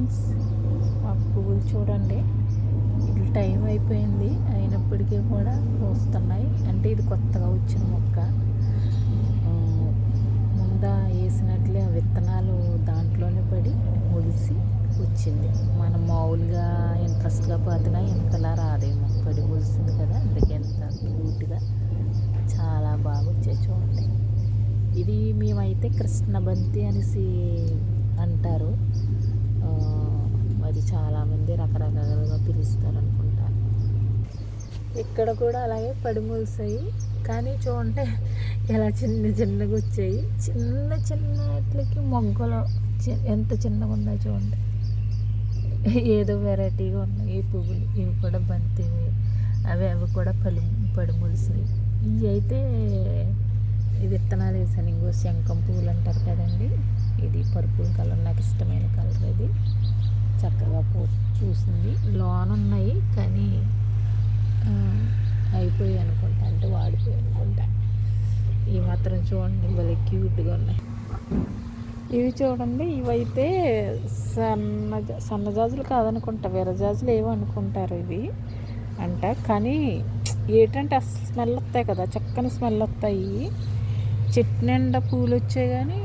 Friends, మా పువ్వులు చూడండి. ఇది టైం అయిపోయింది అయినప్పటికీ కూడా పూస్తున్నాయి. అంటే ఇది కొత్తగా వచ్చిన మొక్క. ముందా వేసినట్లే ఆ విత్తనాలు దాంట్లోనే పడి మొలిసి వచ్చింది. మనం మామూలుగా ఇంట్రెస్ట్గా పోతున్నా ఇంతలా రాదేమో, పడి మొలిసింది కదా, అందుకే ఎంత క్యూట్గా చాలా బాగా వచ్చాయి చూడండి. ఇది మేమైతే కృష్ణబంతి అనేసి అంటారు. అది చాలామంది రకరకాలుగా పిలుస్తారు అనుకుంటా. ఇక్కడ కూడా అలాగే పడి మొలిసాయి, కానీ చూడండి ఎలా చిన్న చిన్నగా వచ్చాయి. చిన్న చిన్న వాటికి మొగ్గలు ఎంత చిన్నగా ఉన్నాయో చూడండి. ఏదో వెరైటీగా ఉన్నాయి ఈ పువ్వులు. ఇవి కూడా బంతివి, అవి కూడా పడి మొలిసినాయి. ఇవి అయితే ఈ విత్తనాలు వేసాను. ఇంకో శంఖం పువ్వులు అంటారు కదండి, ఇది పర్పుల్ కలర్, నాకు ఇష్టమైన కలర్. ఇది చక్కగా పూసింది. లోన్ ఉన్నాయి కానీ అయిపోయాయి అనుకుంటా, అంటే వాడిపోయాయి అనుకుంటా. ఈ మాత్రం చూడండి భలే క్యూట్గా ఉన్నాయి. ఇవి చూడండి, ఇవైతే సన్నజాజులు కాదనుకుంటా, విరజాజులు ఏవో అనుకుంటారు ఇవి అంట. కానీ ఏంటంటే అసలు స్మెల్ వస్తాయి కదా, చక్కని స్మెల్ వస్తాయి. చెట్టు నిండా పూలు వచ్చాయి కానీ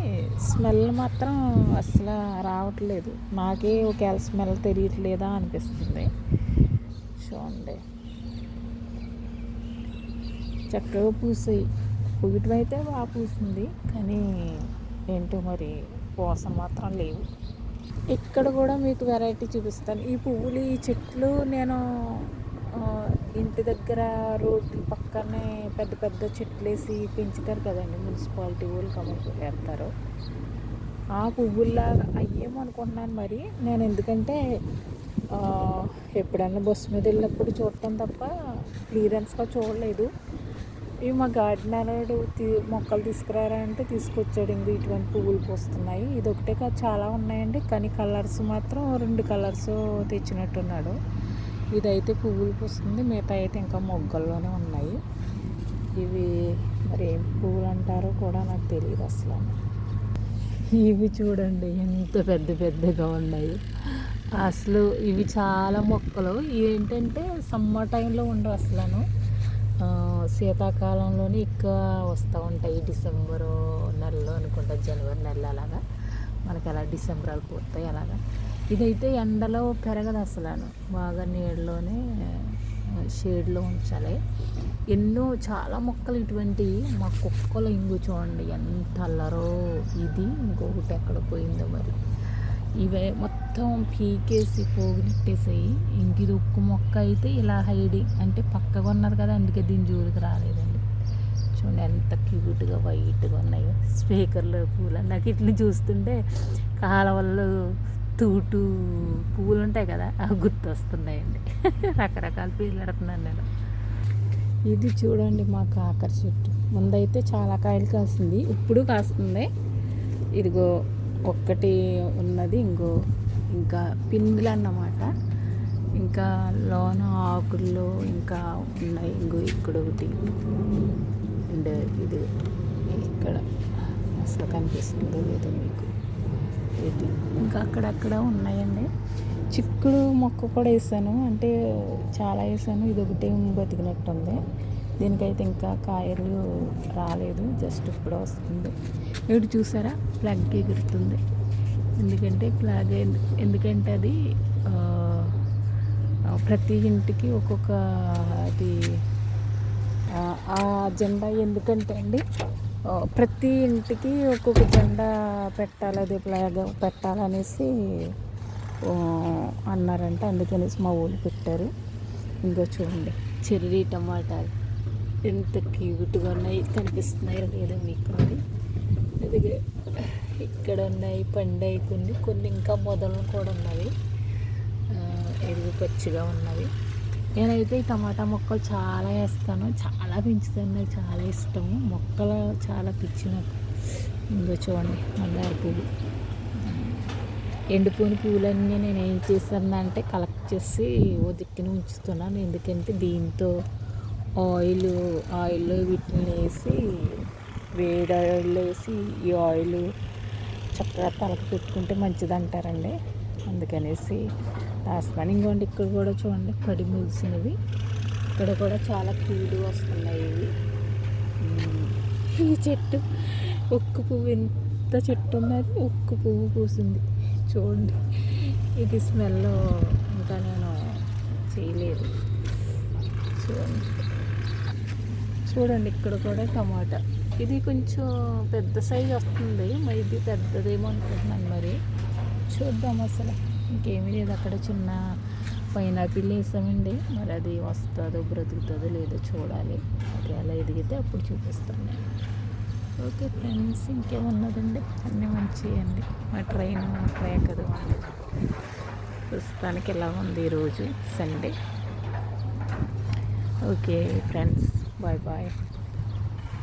స్మెల్ మాత్రం అసలు రావట్లేదు. నాకే ఒకవేళ స్మెల్ తెలియట్లేదా అనిపిస్తుంది. చూడండి చక్కగా పూసాయి. పువ్వుటం అయితే బాగా పూసింది, కానీ ఏంటో మరి వాసన మాత్రం లేవు. ఇక్కడ కూడా మీకు వెరైటీ చూపిస్తాను. ఈ పువ్వులు, ఈ చెట్లు నేను ఇంటి దగ్గర రోడ్డు పక్కనే పెద్ద పెద్ద చెట్లు వేసి పెంచుతారు కదండి, మున్సిపాలిటీ వాళ్ళు కమర్షియల్ వేస్తారు. ఆ పువ్వుల్లాగా అయ్యేమో అనుకుంటున్నాను మరి నేను, ఎందుకంటే ఎప్పుడన్నా బస్సు మీద వెళ్ళినప్పుడు చూడటం తప్ప క్లియరెన్స్గా చూడలేదు. ఇవి మా గార్డెనర్ మొక్కలు తీసుకురారా అంటే తీసుకొచ్చాడు. ఇంక ఇటువంటి పువ్వులు పూస్తున్నాయి. ఇది ఒకటే కాదు, చాలా ఉన్నాయండి, కానీ కలర్స్ మాత్రం 2 కలర్స్ తెచ్చినట్టున్నాడు. ఇదైతే పువ్వులు పూస్తుంది, మిగతా అయితే ఇంకా మొగ్గల్లోనే ఉన్నాయి. ఇవి మరి ఏం పువ్వులు అంటారో కూడా నాకు తెలియదు అసలు. ఇవి చూడండి ఎంత పెద్ద పెద్దగా ఉన్నాయి అసలు. ఇవి చాలా మొక్కలు ఏంటంటే సమ్మర్ టైంలో ఉండవు అసలు, శీతాకాలంలోనే ఎక్కువ వస్తూ ఉంటాయి. డిసెంబరు నెలలో అనుకుంటా, జనవరి నెల అలాగా మనకి అలా డిసెంబర్ పోతాయి అలాగా. ఇదైతే ఎండలో పెరగదు అసలు, బాగా నీడలోనే షేడ్లో ఉంచాలి. ఎన్నో చాలా మొక్కలు ఇటువంటివి. మా కుక్కలు ఇంగు చూడండి ఎంత అల్లరో. ఇది ఇంకొకటి ఎక్కడ పోయిందో మరి. ఇవే మొత్తం పీకేసి పోగునెట్టేసాయి. ఇంక ఇది ఒక్క మొక్క అయితే ఇలా హైడింగ్, అంటే పక్కగా ఉన్నది కదా, అందుకే దీని జోలికి రాలేదండి. చూడండి ఎంత క్యూట్గా వైట్గా ఉన్నాయో స్పీకర్లో పూలు. నాకు ఇట్లా చూస్తుంటే కాలవల్లో తూటు పువ్వులు ఉంటాయి కదా, అవి గుర్తొస్తున్నాయండి. రకరకాల పేర్లు పెడుతున్నాను నేను. ఇది చూడండి మా కాకర చెట్టు. ముందైతే చాలా కాయలు కాసింది, ఇప్పుడు కాస్తుంది. ఇదిగో ఒక్కటి ఉన్నది, ఇంకా పిందులు అన్నమాట. ఇంకా లోన ఆకుల్లో ఇంకా ఉన్నాయి. ఇక్కడ ఒకటి అండ్ ఇది ఇక్కడ అసలు కనిపిస్తుందో లేదో మీకు. ఇది ఇంకా అక్కడక్కడ ఉన్నాయండి. చిక్కుడు మొక్క కూడా వేసాను, అంటే చాలా వేసాను. ఇది ఒకటే బతికినట్టుంది. దీనికైతే ఇంకా కాయలు రాలేదు, జస్ట్ ఇప్పుడు వస్తుంది. ఇటు చూసారా ప్లగ్ ఎగురుతుంది. ఎందుకంటే అది ప్రతి ఇంటికి ఒక్కొక్క అది ఆ జెండా. ఎందుకంటే అండి ప్రతి ఇంటికి ఒక్కొక్క జెండా పెట్టాలి, అది ఫ్లాగ్ పెట్టాలనేసి అన్నారంట. అందుకనేసి మా ఊళ్ళు పెట్టారు. ఇంకో చూడండి చెర్రీ టమాటాలు ఎంత క్యూట్గా ఉన్నాయి, కనిపిస్తున్నాయో లేదో మీకు. అదిగే ఇక్కడ ఉన్నాయి, పండాయి కొన్ని ఇంకా మొదలు కూడా ఉన్నవి, ఎరుగు పచ్చిగా ఉన్నవి. నేనైతే ఈ టమాటా మొక్కలు చాలా వేస్తాను, చాలా పెంచుతాను, నాకు చాలా ఇష్టము. మొక్కలు చాలా పిచ్చి నాకు. ఇంకో చూడండి మందార పువ్వు. ఎండిపోయిన పువ్వులన్నీ నేను ఏం చేశానంటే కలెక్ట్ చేసి ఓ దిక్కున ఉంచుతున్నాను. ఎందుకంటే దీంతో ఆయిల్లో వీటిని వేసి, వేడి ఆయిల్లో వేసి ఈ ఆయిల్ చక్కగా తలకు పెట్టుకుంటే మంచిది అంటారండి. అందుకనేసి రాస్తున్నాను. ఇంకోండి ఇక్కడ కూడా చూడండి పడి ములిసినవి. ఇక్కడ కూడా చాలా క్యూడ్ వస్తున్నాయి ఇవి. ఈ చెట్టు ఒక్క పువ్వు ఎంత చెట్టు ఉన్నది, ఒక్క పువ్వు పూసింది చూడండి. ఇది స్మెల్ ఇంకా నేను చేయలేదు. చూడండి ఇక్కడ కూడా టమాటా. ఇది కొంచెం పెద్ద సైజు వస్తుంది, మైబీ పెద్దదేమో అనుకుంటున్నాను. మరి చూద్దాం. అసలు ఇంకేమీ లేదు. అక్కడ చిన్న పైనాపిల్ వేసామండి, మరి అది వస్తుందో బ్రతుకుతుందో లేదో చూడాలి. ఒకవేళ ఎదిగితే అప్పుడు చూపిస్తాను. ఓకే ఫ్రెండ్స్, ఇంకేమున్నదండి, అన్నీ మంచివండి. మా ట్రైన్ ఎక్కదు. ప్రస్తుతానికి ఎలా ఉంది ఈరోజు Sunday. Okay friends, bye bye.